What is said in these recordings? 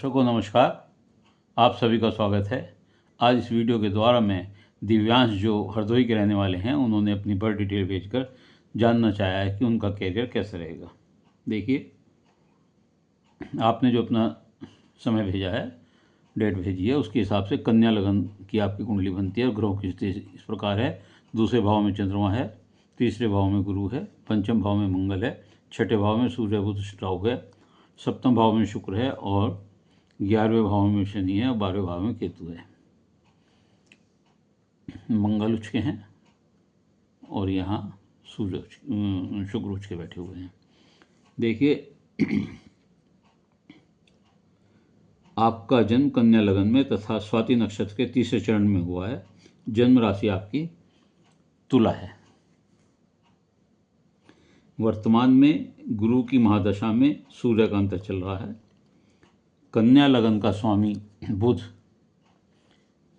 दर्शकों नमस्कार, आप सभी का स्वागत है। आज इस वीडियो के द्वारा मैं दिव्यांश जो हरदोई के रहने वाले हैं, उन्होंने अपनी बर्थ डिटेल भेजकर जानना चाहा है कि उनका कैरियर कैसे रहेगा। देखिए, आपने जो अपना समय भेजा है, डेट भेजी है, उसके हिसाब से कन्या लगन की आपकी कुंडली बनती है और ग्रहों की स्थिति इस प्रकार है। दूसरे भाव में चंद्रमा है, तीसरे भाव में गुरु है, पंचम भाव में मंगल है, छठे भाव में सूर्य बुध राहु है, सप्तम भाव में शुक्र है और 11वें भाव में शनि है और 12वें भाव में केतु है। मंगल उच्च के हैं और यहाँ सूर्य शुक्र उच्च के बैठे हुए हैं। देखिए, आपका जन्म कन्या लगन में तथा स्वाति नक्षत्र के तीसरे चरण में हुआ है। जन्म राशि आपकी तुला है। वर्तमान में गुरु की महादशा में सूर्य का अंतर चल रहा है। कन्या लगन का स्वामी बुध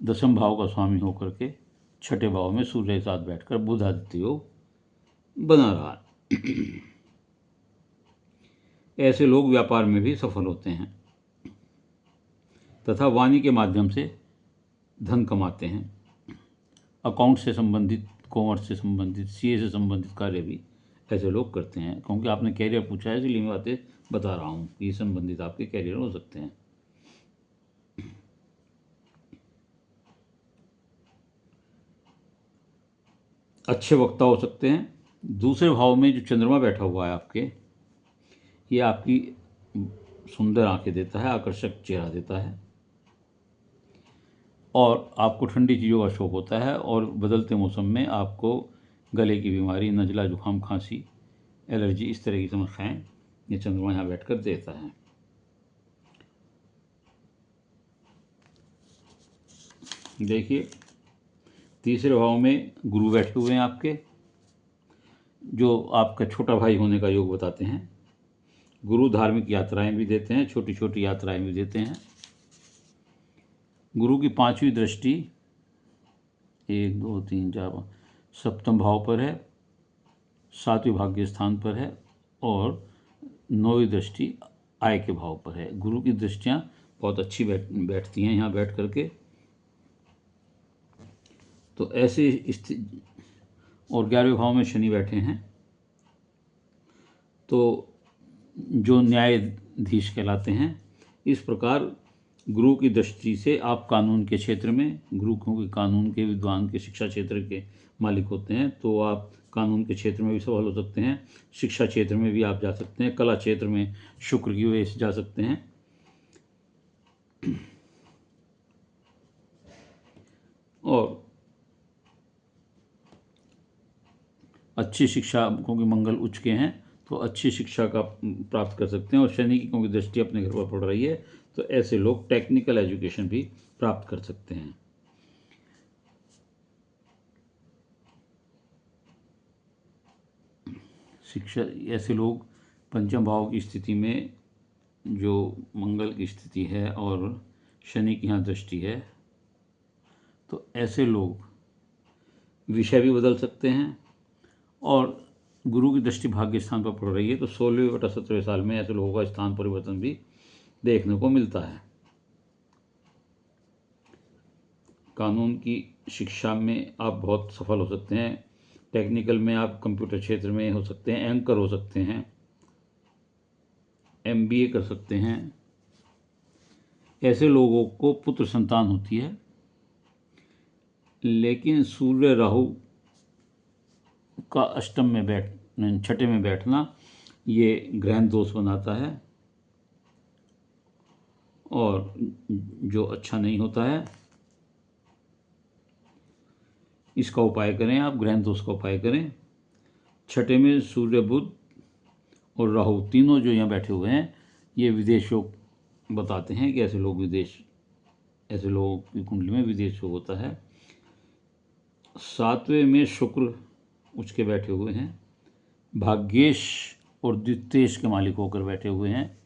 दसम भाव का स्वामी होकर के छठे भाव में सूर्य के साथ बैठकर बुध आदित्य योग बना रहा है। ऐसे लोग व्यापार में भी सफल होते हैं तथा वाणी के माध्यम से धन कमाते हैं। अकाउंट से संबंधित, कॉमर्स से संबंधित, सीए से संबंधित कार्य भी ऐसे लोग करते हैं। क्योंकि आपने कैरियर पूछा है, इसलिए मैं बातें बता रहा हूँ कि संबंधित आपके कैरियर हो सकते हैं। अच्छे वक्ता हो सकते हैं। दूसरे भाव में जो चंद्रमा बैठा हुआ है आपके, ये आपकी सुंदर आंखें देता है, आकर्षक चेहरा देता है और आपको ठंडी चीज़ों का शौक होता है और बदलते मौसम में आपको गले की बीमारी, नज़ला, जुकाम, खांसी, एलर्जी, इस तरह की समस्याएं ये चंद्रमा यहाँ बैठकर देता है। देखिए, तीसरे भाव में गुरु बैठे हुए हैं आपके, जो आपका छोटा भाई होने का योग बताते हैं। गुरु धार्मिक यात्राएं भी देते हैं, छोटी छोटी यात्राएं भी देते हैं। गुरु की 5वीं दृष्टि 1 2 3 4 सप्तम भाव पर है, 7वें भाग्य स्थान पर है और 9वीं दृष्टि आय के भाव पर है। गुरु की दृष्टियां बहुत अच्छी बैठती हैं यहाँ बैठ करके। तो ऐसे स्थिति, और 11वें भाव में शनि बैठे हैं, तो जो न्यायाधीश कहलाते हैं। इस प्रकार गुरु की दृष्टि से आप कानून के क्षेत्र में, गुरु क्योंकि कानून के विद्वान के, शिक्षा क्षेत्र के मालिक होते हैं, तो आप कानून के क्षेत्र में भी सफल हो सकते हैं। शिक्षा क्षेत्र में भी आप जा सकते हैं। कला क्षेत्र में शुक्र की वजह से जा सकते हैं। और अच्छी शिक्षा, क्योंकि मंगल उच्च के हैं, तो अच्छी शिक्षा का प्राप्त कर सकते हैं। और शनि की क्योंकि दृष्टि अपने घर पर पड़ रही है, तो ऐसे लोग टेक्निकल एजुकेशन भी प्राप्त कर सकते हैं। शिक्षा, ऐसे लोग पंचम भाव की स्थिति में, जो मंगल की स्थिति है और शनि की यहाँ दृष्टि है, तो ऐसे लोग विषय भी बदल सकते हैं। और गुरु की दृष्टि भाग्य स्थान पर पड़ रही है, तो 16वें बटा 17वें साल में ऐसे लोगों का स्थान परिवर्तन भी देखने को मिलता है। कानून की शिक्षा में आप बहुत सफल हो सकते हैं। टेक्निकल में आप कंप्यूटर क्षेत्र में हो सकते हैं, एंकर हो सकते हैं, MBA कर सकते हैं। ऐसे लोगों को पुत्र संतान होती है, लेकिन सूर्य राहु का अष्टम में छठे में बैठना ये ग्रहण दोष बनाता है और जो अच्छा नहीं होता है। इसका उपाय करें आप, ग्रहण दोष का उपाय करें। छठे में सूर्य, बुध और राहु तीनों जो यहाँ बैठे हुए हैं, ये विदेश योग बताते हैं कि ऐसे लोगों की कुंडली में विदेश योग होता है। 7वें में शुक्र उच्च के बैठे हुए हैं, भाग्येश और द्वितेश के मालिक होकर बैठे हुए हैं,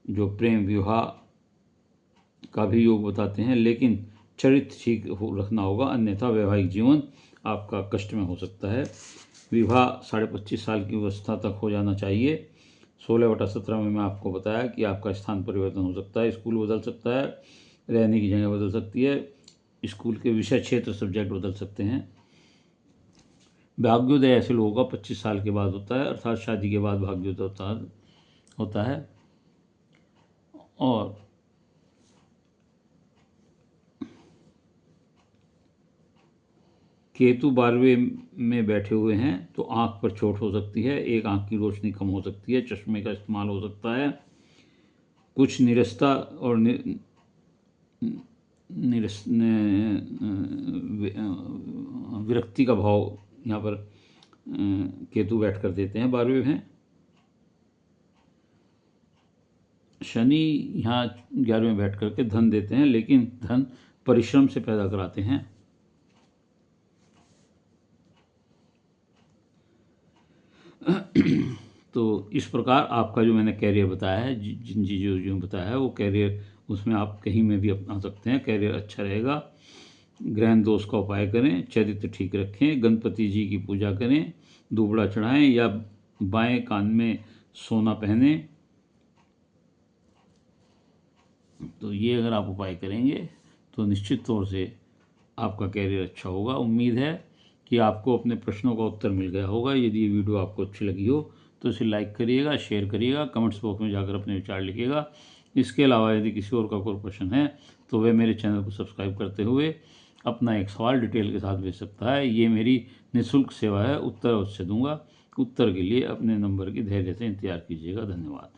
जो प्रेम विवाह का भी योग बताते हैं। लेकिन चरित्र ठीक रखना होगा, अन्यथा वैवाहिक जीवन आपका कष्ट में हो सकता है। विवाह 25.5 साल की अवस्था तक हो जाना चाहिए। 16/17 में मैं आपको बताया कि आपका स्थान परिवर्तन हो सकता है, स्कूल बदल सकता है, रहने की जगह बदल सकती है, स्कूल के विषय क्षेत्र सब्जेक्ट बदल सकते हैं। भाग्योदय ऐसे लोगों का 25 साल के बाद होता है, अर्थात शादी के बाद भाग्योदय होता है। और केतु 12वें में बैठे हुए हैं तो आँख पर चोट हो सकती है, एक आँख की रोशनी कम हो सकती है, चश्मे का इस्तेमाल हो सकता है, कुछ निरस्ता और विरक्ति का भाव यहाँ पर केतु बैठ कर देते हैं 12वें में। शनि यहाँ 11वें में बैठ करके धन देते हैं, लेकिन धन परिश्रम से पैदा कराते हैं। तो इस प्रकार आपका जो मैंने कैरियर बताया है, जिन चीज़ों जो बताया है वो कैरियर, उसमें आप कहीं में भी अपना सकते हैं, कैरियर अच्छा रहेगा। ग्रहण दोष का उपाय करें, चरित्र ठीक रखें, गणपति जी की पूजा करें, दुबड़ा चढ़ाएं या बाएं कान में सोना पहने। तो ये अगर आप उपाय करेंगे तो निश्चित तौर से आपका कैरियर अच्छा होगा। उम्मीद है कि आपको अपने प्रश्नों का उत्तर मिल गया होगा। यदि ये वीडियो आपको अच्छी लगी हो तो इसे लाइक करिएगा, शेयर करिएगा, कमेंट्स बॉक्स में जाकर अपने विचार लिखिएगा। इसके अलावा यदि किसी और का कोई प्रश्न है तो वह मेरे चैनल को सब्सक्राइब करते हुए अपना एक सवाल डिटेल के साथ भेज सकता है। ये मेरी निःशुल्क सेवा है, उत्तर अवश्य दूंगा। उत्तर के लिए अपने नंबर की धैर्य से इंतजार कीजिएगा। धन्यवाद।